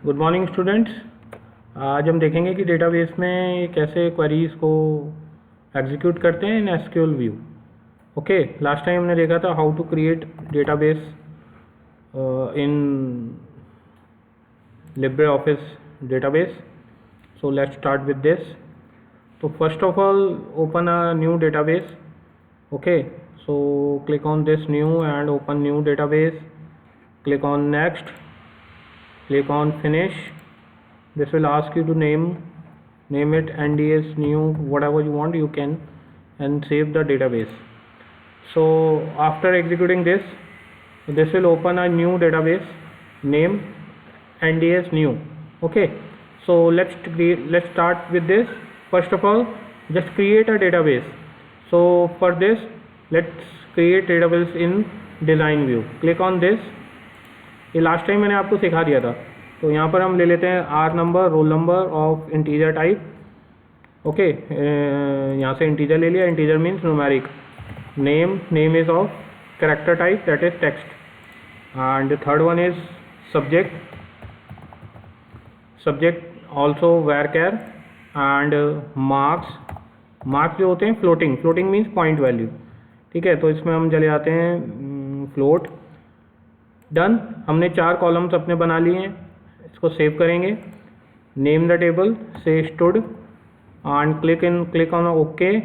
Good morning students. आज हम देखेंगे कि डेटाबेस में कैसे क्वेरीज को एग्जीक्यूट करते हैं in SQL view. Okay, last time हमने देखा था how to create database in LibreOffice database. So let's start with this. तो first of all open a new database. Okay, so click on this new and open new database. Click on next, click on finish. This will ask you to name it NDS new, whatever you want you can, and save the database. So after executing this will open a new database, name NDS new. Okay, so let's start with this. First of all, just create a database. So for this, let's create database in design view. Click on this. ये last time मैंने आपको सिखा दिया था। तो यहाँ पर हम ले लेते हैं R number, roll number of integer type. Okay, यहाँ से इंटीजर ले लिया। Integer means numeric. Name is of character type, that is text. And third one is subject also varchar। And marks जो होते हैं फ्लोटिंग मीन्स पॉइंट वैल्यू। ठीक है, तो इसमें हम चले जाते हैं फ्लोट। डन, हमने 4 कॉलम्स अपने बना लिए हैं। इसको सेव करेंगे। नेम द टेबल से stood and click on okay.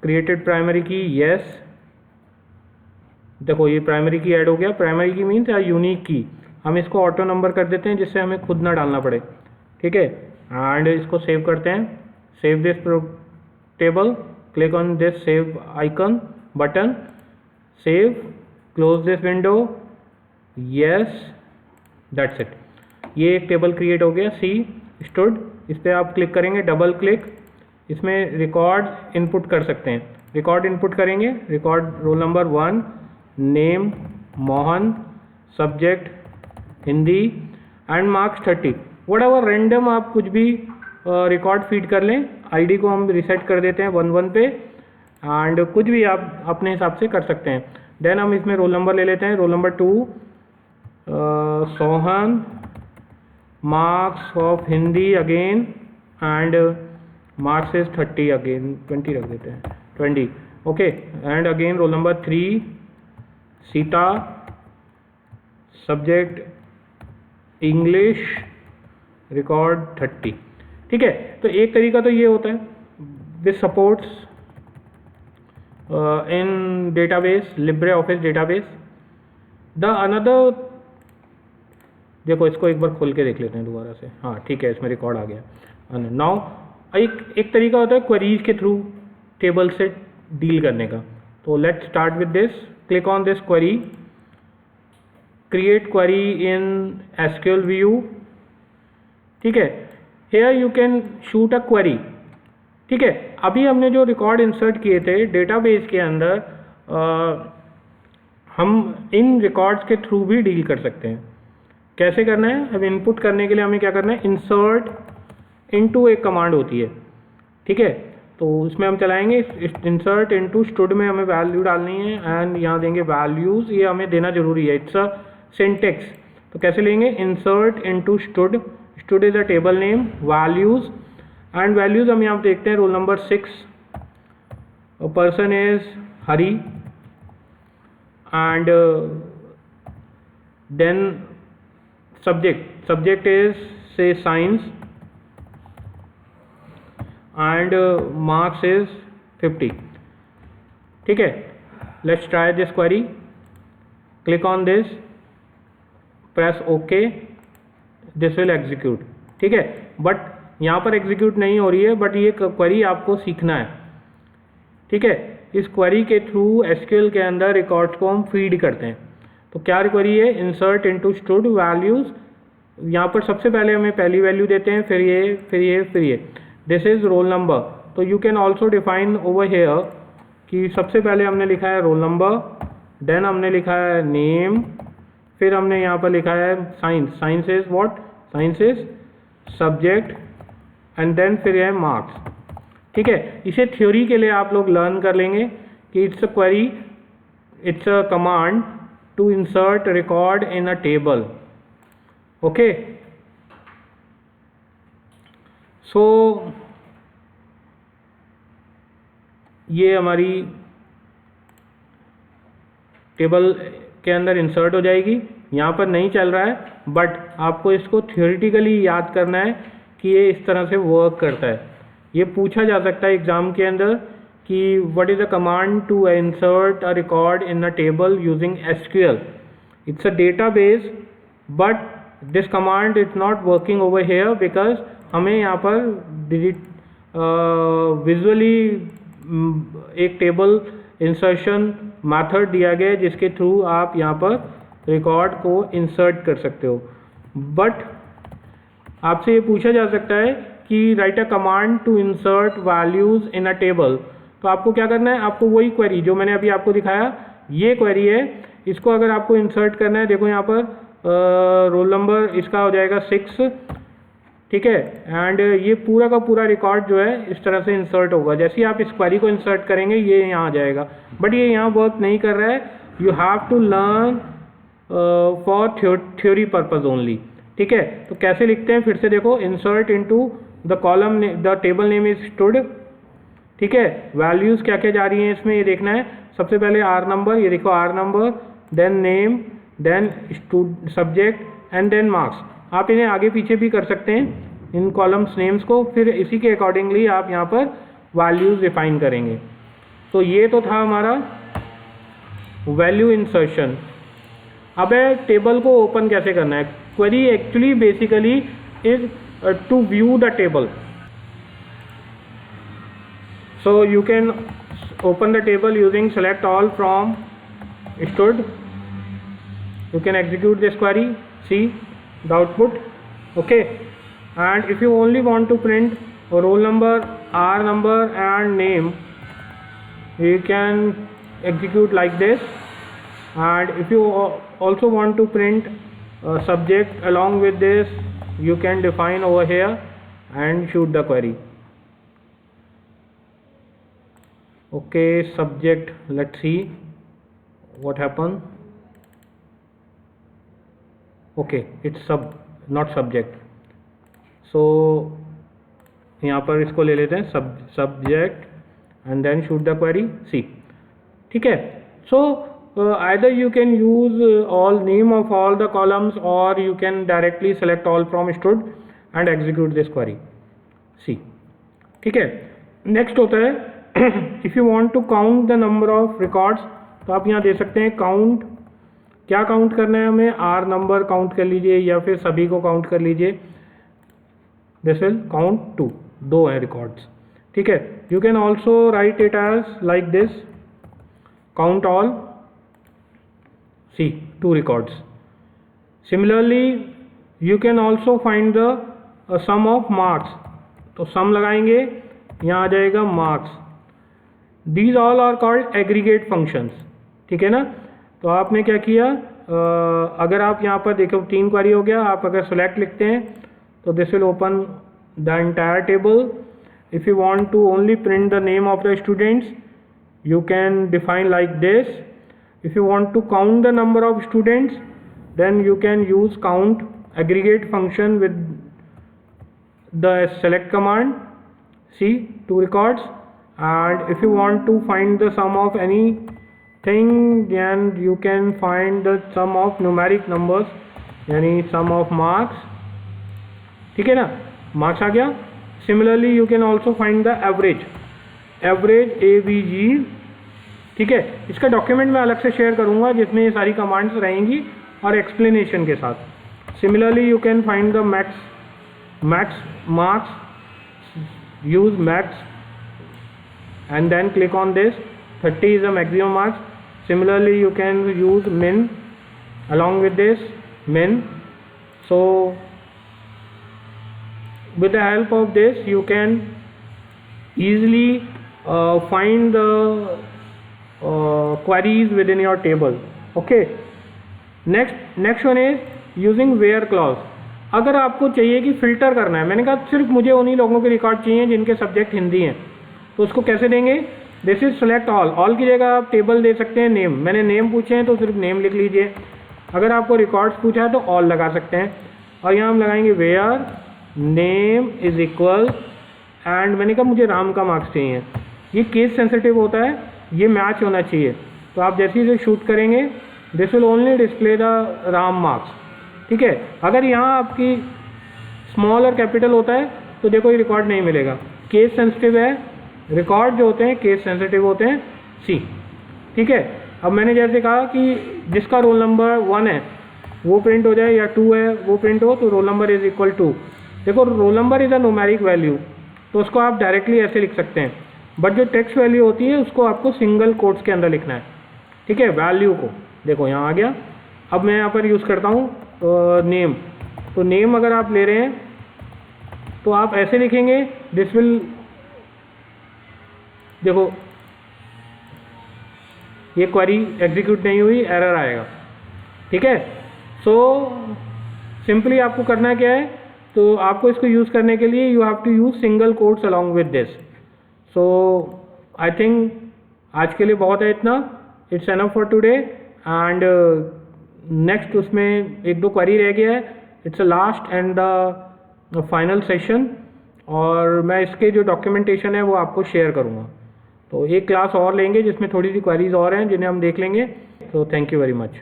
Created primary की यस। देखो ये प्राइमरी की ऐड हो गया। प्राइमरी की मीन्स यूनिक की। हम इसको ऑटो नंबर कर देते हैं जिससे हमें खुद ना डालना पड़े। ठीक है, एंड इसको सेव करते हैं। Save this table, click on this save icon button, save, close this window, yes, that's it. ये एक टेबल क्रिएट हो गया। सी स्टूड, इस पर आप क्लिक करेंगे, डबल क्लिक। इसमें रिकॉर्ड इनपुट कर सकते हैं। रिकॉर्ड इनपुट करेंगे। Record roll number 1, name Mohan, subject Hindi and marks 30। What ever random आप कुछ भी रिकॉर्ड फीड कर लें। आईडी को हम रिसेट कर देते हैं 1 पे, एंड कुछ भी आप अपने हिसाब से कर सकते हैं। देन हम इसमें रोल नंबर ले लेते हैं। Roll number 2 Sohan, marks of Hindi again, and marks is 30 again, 20 रख देते हैं, 20। Okay, and again roll number 3 Sita, subject English, record 30। ठीक है, तो एक तरीका तो ये होता है this supports in database, LibreOffice database. The another, देखो इसको एक बार खोल के देख लेते हैं दोबारा से। हाँ ठीक है, इसमें रिकॉर्ड आ गया। नाउ एक तरीका होता है क्वेरीज के थ्रू टेबल से डील करने का। तो let's start with this. Click on this query, create query in SQL view. ठीक है, here you can shoot a query. ठीक है, अभी हमने जो रिकॉर्ड इंसर्ट किए थे डेटाबेस के अंदर, हम इन रिकॉर्ड्स के थ्रू भी डील कर सकते हैं। कैसे करना है? अब इनपुट करने के लिए हमें क्या करना है, इंसर्ट इनटू एक कमांड होती है। ठीक है, तो इसमें हम चलाएंगे इंसर्ट इनटू स्टूड में हमें वैल्यू डालनी है, एंड यहाँ देंगे वैल्यूज़। ये हमें देना जरूरी है, इट्स अ सिंटेक्स। तो कैसे लेंगे, insert into stud, stud is a table name, values, and values हम यहाँ देखते हैं। Roll number 6, person is Hari, and then subject is say science, and marks is 50। ठीक है, let's try this query. Click on this, press okay, this will execute. ठीक है, but यहाँ पर एग्जीक्यूट नहीं हो रही है, बट ये क्वेरी आपको सीखना है। ठीक है, इस क्वेरी के थ्रू एसक्यूएल के अंदर रिकॉर्ड्स को हम फीड करते हैं। तो क्या क्वेरी है, इंसर्ट इनटू स्टूड वैल्यूज़। यहाँ पर सबसे पहले हमें पहली वैल्यू देते हैं, फिर ये। This is roll number. तो you can also define over here कि सबसे पहले हमने लिखा है रोल नंबर, देन हमने लिखा है नेम, फिर हमने यहाँ पर लिखा है science is what, science is subject, and then फिर है मार्क्स। ठीक है, इसे थ्योरी के लिए आप लोग लर्न कर लेंगे कि it's a query, it's a command to insert record in a table. Okay, so ये हमारी टेबल के अंदर इंसर्ट हो जाएगी। यहाँ पर नहीं चल रहा है, बट आपको इसको थियोरेटिकली याद करना है कि ये इस तरह से वर्क करता है। ये पूछा जा सकता है एग्जाम के अंदर कि what is the command to insert a record in a table using SQL। It's a database, but this command is not working over here because हमें यहाँ पर विजुअली एक टेबल इंसर्शन मेथड दिया गया है जिसके थ्रू आप यहाँ पर रिकॉर्ड को इंसर्ट कर सकते हो। बट आपसे ये पूछा जा सकता है कि write a command to insert values in a table. तो आपको क्या करना है, आपको वही क्वेरी जो मैंने अभी आपको दिखाया, ये क्वेरी है, इसको अगर आपको इंसर्ट करना है, देखो यहाँ पर रोल नंबर इसका हो जाएगा 6, ठीक है, एंड ये पूरा का पूरा रिकॉर्ड जो है इस तरह से इंसर्ट होगा। जैसे ही आप इस क्वेरी को इंसर्ट करेंगे ये यहाँ आ जाएगा, बट ये यहाँ वर्क नहीं कर रहा है। You have to learn for theory purpose only, ठीक है। तो कैसे लिखते हैं फिर से देखो, insert into the column, the table name is stud, ठीक है। वैल्यूज़ क्या क्या जा रही हैं इसमें ये देखना है। सबसे पहले R नंबर, ये देखो R number, then name, then subject and then marks. आप इन्हें आगे पीछे भी कर सकते हैं इन कॉलम्स नेम्स को, फिर इसी के अकॉर्डिंगली आप यहाँ पर वैल्यूज़ डिफाइन करेंगे। तो ये तो था हमारा वैल्यू इंसर्शन। अब टेबल को ओपन कैसे करना है। Query actually basically is to view the table, so you can open the table using select all from stood. You can execute this query, see the output, okay. And if you only want to print a roll number, R number and name, you can execute like this. And if you also want to print a subject along with this, you can define over here and shoot the query. Okay, subject, let's see what happened. Okay, it's not subject, so यहाँ पर इसको ले लेते हैं subject and then shoot the query, see, ठीक है। So either you can use all name of all the columns or you can directly select all from stood and execute this query, see, ठीक है। Next होता है if you want to count the number of records, तो आप यहाँ दे सकते हैं count. क्या काउंट करना है हमें, R नंबर काउंट कर लीजिए या फिर सभी को काउंट कर लीजिए। दिस विल काउंट 2, 2 है रिकॉर्ड्स, ठीक है। You can also write it as like this, count all, see 2 records. Similarly you can also find the sum of marks, तो सम लगाएंगे, यहाँ आ जाएगा marks. These all are called aggregate functions, ठीक है ना। तो आपने क्या किया, अगर आप यहाँ पर देखो 3 क्वेरी हो गया, आप अगर सेलेक्ट लिखते हैं तो this will open the entire table. If you want to only print the name of the students, you can define like this. If you want to count the number of students, then you can use count aggregate function with the select command, see 2 records. And if you want to find the sum of anything, then you can find the sum of numeric numbers, यानी sum of marks, ठीक है ना, marks आ गया। Similarly you can also find the average AVG, ठीक है। इसका document मैं अलग से शेयर करूंगा जिसमें ये सारी कमांड्स रहेंगी और एक्सप्लेनेशन के साथ। Similarly you can find the max marks, use max and then click on this, 30 is the maximum marks. Similarly you can use min along with this min. So with the help of this you can easily find the queries within your table, okay. next one is using where clause. अगर आपको चाहिए कि filter करना है, मैंने कहा सिर्फ मुझे उन्हीं लोगों के रिकॉर्ड चाहिए जिनके सब्जेक्ट हिंदी हैं, तो उसको कैसे देंगे। दिस इज सेलेक्ट ऑल की जगह आप टेबल दे सकते हैं नेम। मैंने नेम पूछे हैं तो सिर्फ नेम लिख लीजिए। अगर आपको रिकॉर्ड्स पूछा है तो ऑल लगा सकते हैं। और यहाँ हम लगाएंगे where name is equal and मैंने कहा मुझे राम का मार्क्स चाहिए। ये केस सेंसिटिव होता है, ये मैच होना चाहिए। तो आप जैसे ही इसे शूट करेंगे this will only display the Ram marks, ठीक है। अगर यहाँ आपकी स्मॉल और कैपिटल होता है तो देखो ये रिकॉर्ड नहीं मिलेगा, केस सेंसिटिव है। रिकॉर्ड जो होते हैं केस सेंसिटिव होते हैं, सी, ठीक है। अब मैंने जैसे कहा कि जिसका रोल नंबर 1 है वो प्रिंट हो जाए या 2 है वो प्रिंट हो, तो roll number is equal to, देखो roll number is a numeric value, तो उसको आप डायरेक्टली ऐसे लिख सकते हैं, बट जो टेक्स्ट वैल्यू होती है उसको आपको सिंगल कोट्स के अंदर लिखना है, ठीक है। वैल्यू को देखो यहाँ आ गया। अब मैं यहाँ पर यूज़ करता हूँ नेम, तो नेम अगर आप ले रहे हैं तो आप ऐसे लिखेंगे, दिस विल, देखो ये क्वेरी एग्जीक्यूट नहीं हुई, एरर आएगा, ठीक है। सो सिंपली आपको करना क्या है, तो आपको इसको यूज़ करने के लिए you have to use single quotes along with this. So I think आज के लिए बहुत है इतना, it's enough for today. And next उसमें एक दो क्वेरी रह गया है, it's a last and the final session, और मैं इसके जो डॉक्यूमेंटेशन है वो आपको शेयर करूँगा। तो एक क्लास और लेंगे जिसमें थोड़ी सी क्वेरीज और हैं जिन्हें हम देख लेंगे। तो थैंक यू वेरी मच।